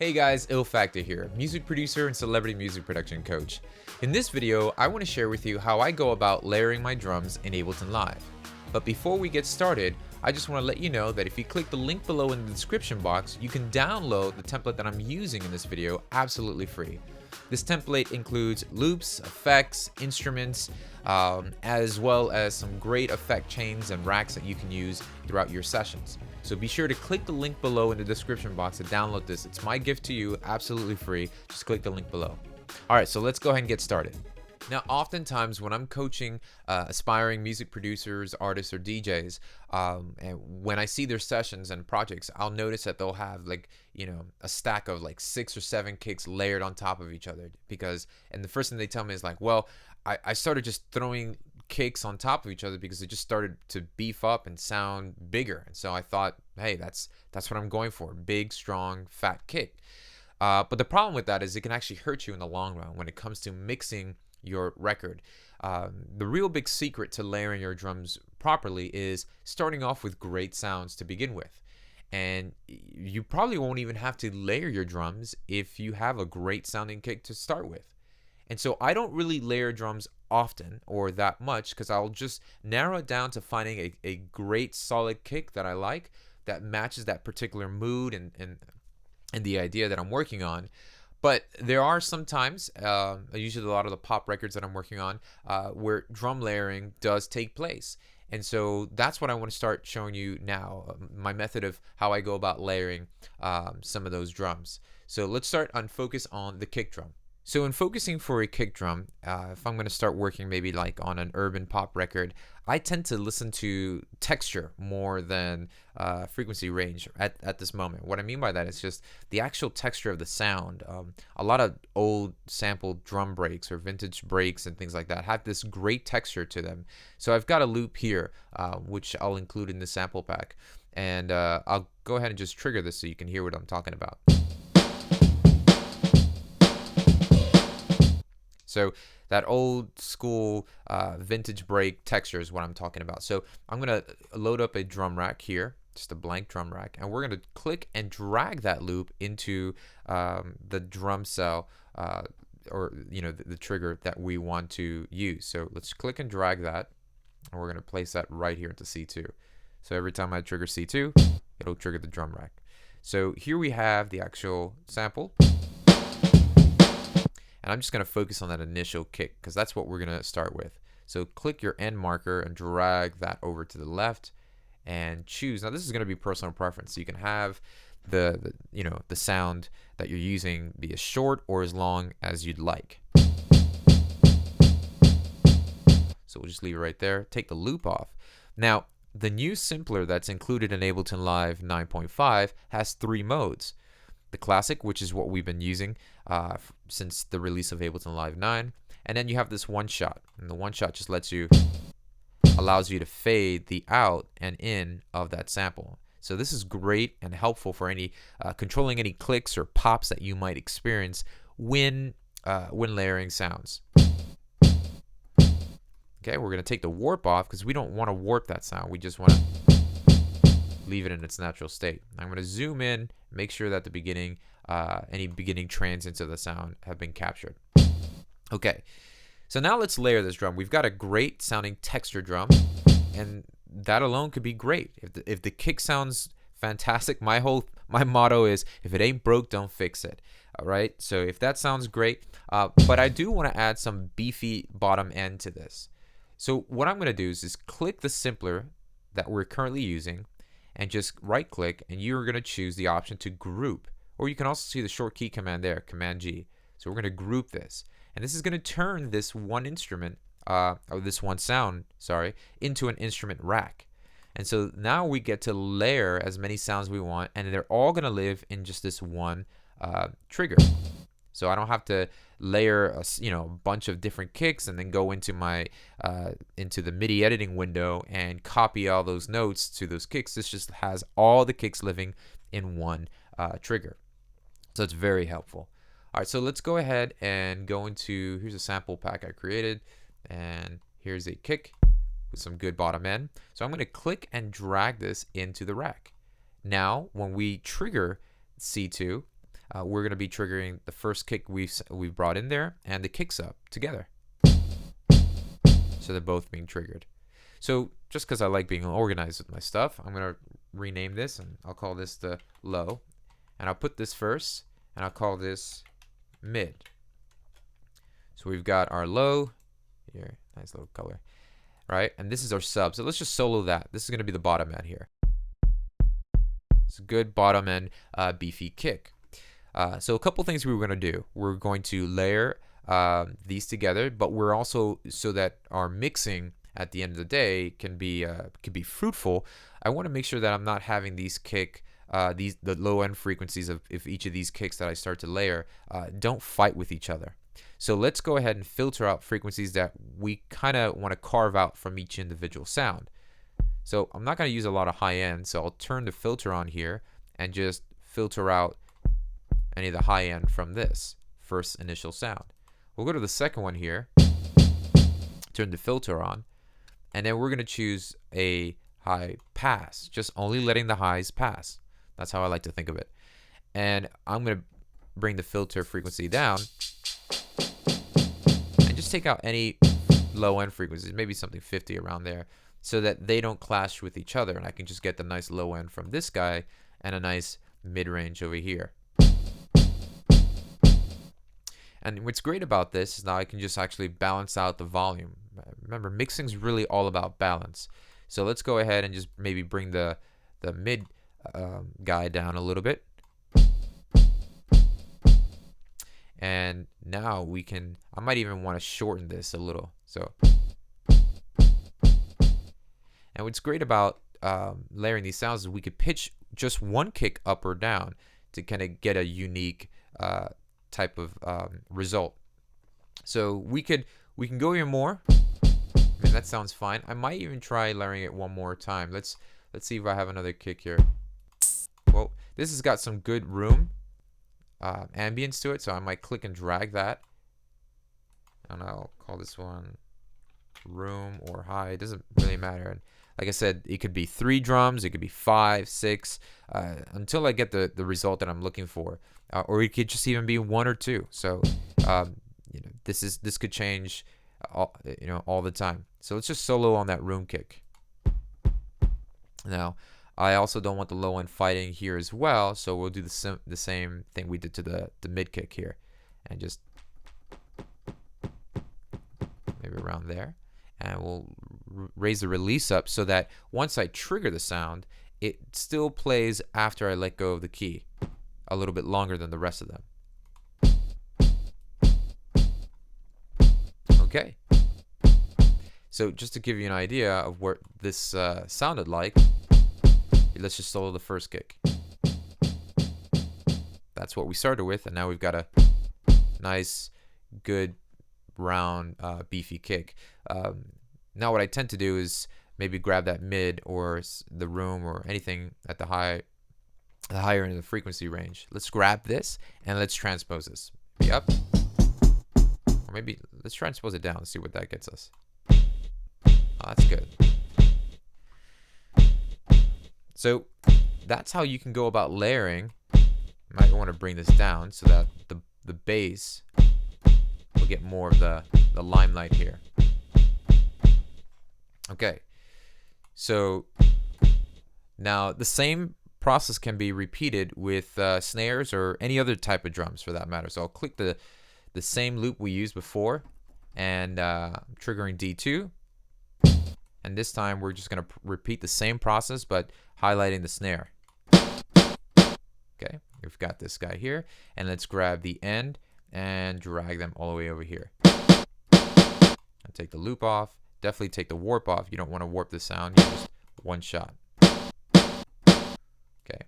Hey guys, Ill Factor here, music producer and celebrity music production coach. In this video, I want to share with you how I go about layering my drums in Ableton Live. But before we get started, I just want to let you know that if you click the link below in the description box, you can download the template that I'm using in this video absolutely free. This template includes loops, effects, instruments, as well as some great effect chains and racks that you can use throughout your sessions. So be sure to click the link below in the description box to download this. It's my gift to you, absolutely free. Just click the link below. All right, so let's go ahead and get started. Now, oftentimes when I'm coaching aspiring music producers, artists, or DJs, and when I see their sessions and projects, I'll notice that they'll have a stack of like 6 or 7 kicks layered on top of each other and the first thing they tell me is like, well, I started just throwing kicks on top of each other because it just started to beef up and sound bigger. And so I thought, hey, that's what I'm going for. Big, strong, fat kick. But the problem with that is it can actually hurt you in the long run when it comes to mixing your record. The real big secret to layering your drums properly is starting off with great sounds to begin with. And you probably won't even have to layer your drums if you have a great sounding kick to start with. And so I don't really layer drums often or that much because I'll just narrow it down to finding a great solid kick that I like that matches that particular mood and the idea that I'm working on. But there are some times, usually a lot of the pop records that I'm working on, where drum layering does take place. And so that's what I want to start showing you now, my method of how I go about layering some of those drums. So let's start on focus on the kick drum. So in focusing for a kick drum, if I'm going to start working maybe like on an urban pop record, I tend to listen to texture more than frequency range at this moment. What I mean by that is just the actual texture of the sound. A lot of old sampled drum breaks or vintage breaks and things like that have this great texture to them. So I've got a loop here, which I'll include in the sample pack. And I'll go ahead and just trigger this so you can hear what I'm talking about. So that old school vintage break texture is what I'm talking about. So I'm going to load up a drum rack here, just a blank drum rack, and we're going to click and drag that loop into the drum cell or the trigger that we want to use. So let's click and drag that, and we're going to place that right here into C2. So every time I trigger C2, it'll trigger the drum rack. So here we have the actual sample. And I'm just going to focus on that initial kick because that's what we're going to start with. So click your end marker and drag that over to the left and choose. Now this is going to be personal preference. So you can have the sound that you're using be as short or as long as you'd like. So we'll just leave it right there. Take the loop off. Now the new simpler that's included in Ableton Live 9.5 has 3 modes. The classic, which is what we've been using since the release of Ableton Live 9, and then you have this one shot, and the one shot just allows you to fade the out and in of that sample. So this is great and helpful for any controlling any clicks or pops that you might experience when layering sounds. Okay, we're gonna take the warp off because we don't want to warp that sound. We just want to leave it in its natural state. I'm going to zoom in, make sure that the beginning, any beginning transients of the sound have been captured. Okay, so now let's layer this drum. We've got a great sounding texture drum, and that alone could be great. If the kick sounds fantastic, my motto is, if it ain't broke, don't fix it. All right, so if that sounds great, but I do want to add some beefy bottom end to this. So what I'm going to do is click the simpler that we're currently using, and just right click, and you're going to choose the option to group, or you can also see the short key command there, Command G. So we're going to group this, and this is going to turn this one instrument or this one sound, into an instrument rack. And so now we get to layer as many sounds we want, and they're all going to live in just this one trigger. So I don't have to layer a bunch of different kicks and then go into my into the MIDI editing window and copy all those notes to those kicks. This just has all the kicks living in one trigger. So it's very helpful. All right, so let's go ahead and go into, here's a sample pack I created, and here's a kick with some good bottom end. So I'm going to click and drag this into the rack. Now, when we trigger C2, we're going to be triggering the first kick we've brought in there and the kicks up together. So they're both being triggered. So just because I like being organized with my stuff, I'm going to rename this, and I'll call this the low. And I'll put this first, and I'll call this mid. So we've got our low here, nice little color, right? And this is our sub. So let's just solo that. This is going to be the bottom end here. It's a good bottom end beefy kick. So a couple things we were going to do. We're going to layer these together, but we're also, so that our mixing at the end of the day can be fruitful, I want to make sure that I'm not having these kick the low end frequencies of each of these kicks that I start to layer don't fight with each other. So let's go ahead and filter out frequencies that we kind of want to carve out from each individual sound. So I'm not going to use a lot of high end, so I'll turn the filter on here and just filter out any of the high end from this first initial sound. We'll go to the second one here, turn the filter on, and then we're going to choose a high pass, just only letting the highs pass. That's how I like to think of it. And I'm going to bring the filter frequency down and just take out any low end frequencies, maybe something 50 around there, so that they don't clash with each other, and I can just get the nice low end from this guy and a nice mid range over here. And what's great about this is now I can just actually balance out the volume. Remember, mixing is really all about balance. So let's go ahead and just maybe bring the mid guy down a little bit. And now we can, I might even want to shorten this a little. So, and what's great about layering these sounds is we could pitch just one kick up or down to kind of get a unique type of result. So we can go even more. I mean, that sounds fine. I might even try layering it one more time. Let's see if I have another kick here. Well, this has got some good room ambience to it, so I might click and drag that, and I'll call this one room or high. It doesn't really matter. And like I said, it could be 3 drums, it could be 5, 6, until I get the result that I'm looking for, or it could just even be 1 or 2. So this could change all the time. So let's just solo on that room kick. Now I also don't want the low end fighting here as well, so we'll do the same thing we did to the mid kick here, and just maybe around there, and we'll raise the release up so that once I trigger the sound, it still plays after I let go of the key a little bit longer than the rest of them. Okay, so just to give you an idea of what this sounded like, let's just solo the first kick. That's what we started with, and now we've got a nice, good, round, beefy kick. Now what I tend to do is maybe grab that mid or the room or anything at the higher end of the frequency range. Let's grab this and let's transpose this. Maybe up, or maybe let's transpose it down and see what that gets us. Oh, that's good. So that's how you can go about layering. You might want to bring this down so that the bass will get more of the limelight here. Okay, so now the same process can be repeated with snares or any other type of drums for that matter. So I'll click the same loop we used before, and triggering D2. And this time we're just going to repeat the same process, but highlighting the snare. Okay, we've got this guy here, and let's grab the end and drag them all the way over here. And take the loop off. Definitely take the warp off. You don't want to warp the sound. You just one shot. Okay,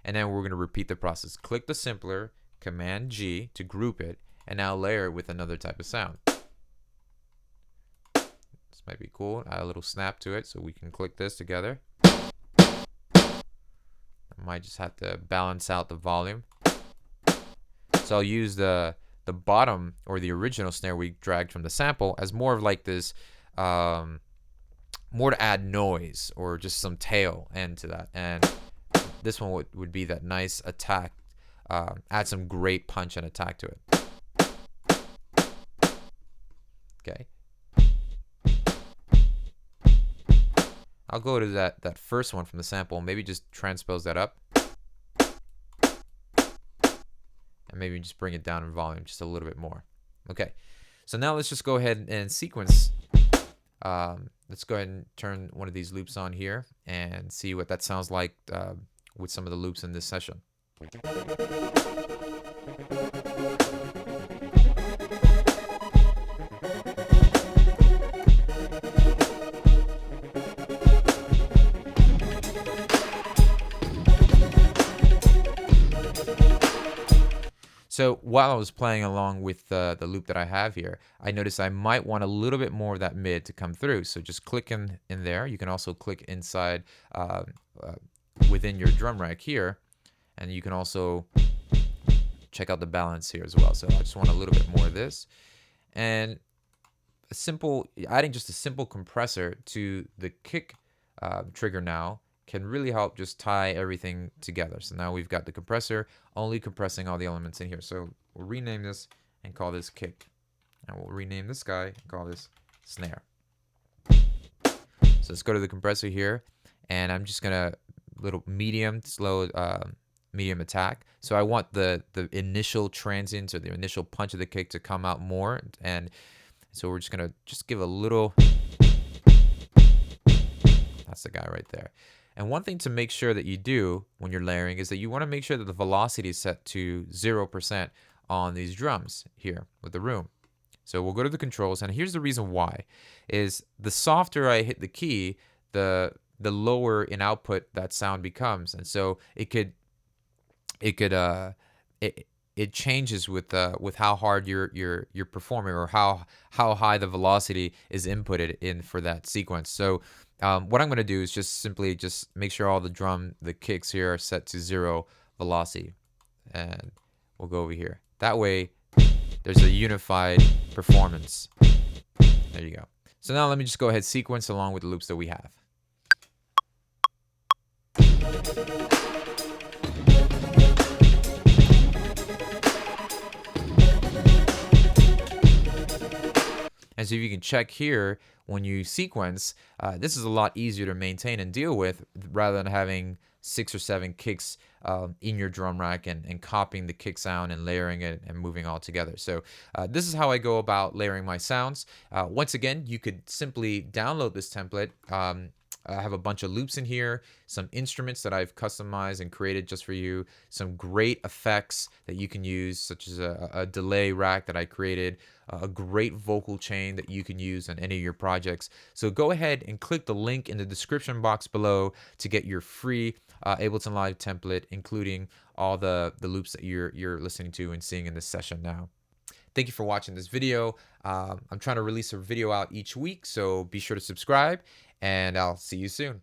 and then we're going to repeat the process. Click the simpler, Command G to group it, and now layer it with another type of sound. This might be cool. Add a little snap to it so we can click this together. I might just have to balance out the volume. So I'll use the bottom or the original snare we dragged from the sample as more of like this, more to add noise or just some tail end to that. And this one would be that nice attack add some great punch and attack to it. Okay. I'll go to that first one from the sample, maybe just transpose that up. And maybe just bring it down in volume just a little bit more. Okay. So now let's just go ahead and sequence. Let's go ahead and turn one of these loops on here and see what that sounds like with some of the loops in this session. So while I was playing along with the loop that I have here, I noticed I might want a little bit more of that mid to come through. So just click in there. You can also click inside within your drum rack here. And you can also check out the balance here as well. So I just want a little bit more of this. And adding just a simple compressor to the kick trigger now can really help just tie everything together. So now we've got the compressor only compressing all the elements in here. So we'll rename this and call this kick. And we'll rename this guy and call this snare. So let's go to the compressor here. And I'm just going to little medium, slow, medium attack. So I want the initial transients or the initial punch of the kick to come out more. And so we're just going to give a little. That's the guy right there. And one thing to make sure that you do when you're layering is that you want to make sure that the velocity is set to 0% on these drums here with the room. So we'll go to the controls, and here's the reason why. Is the softer I hit the key, the lower in output that sound becomes. And so it changes with how hard you're performing, or how high the velocity is inputted in for that sequence. So what I'm going to do is simply make sure all the kicks here are set to 0 velocity. And we'll go over here. That way, there's a unified performance. There you go. So now let me just go ahead sequence along with the loops that we have. And so if you can check here, when you sequence, this is a lot easier to maintain and deal with rather than having 6 or 7 kicks in your drum rack and copying the kick sound and layering it and moving all together. So this is how I go about layering my sounds. Once again, you could simply download this template. I have a bunch of loops in here, some instruments that I've customized and created just for you, some great effects that you can use, such as a delay rack that I created, a great vocal chain that you can use on any of your projects. So go ahead and click the link in the description box below to get your free Ableton Live template, including all the loops that you're listening to and seeing in this session now. Thank you for watching this video. I'm trying to release a video out each week, so be sure to subscribe, and I'll see you soon.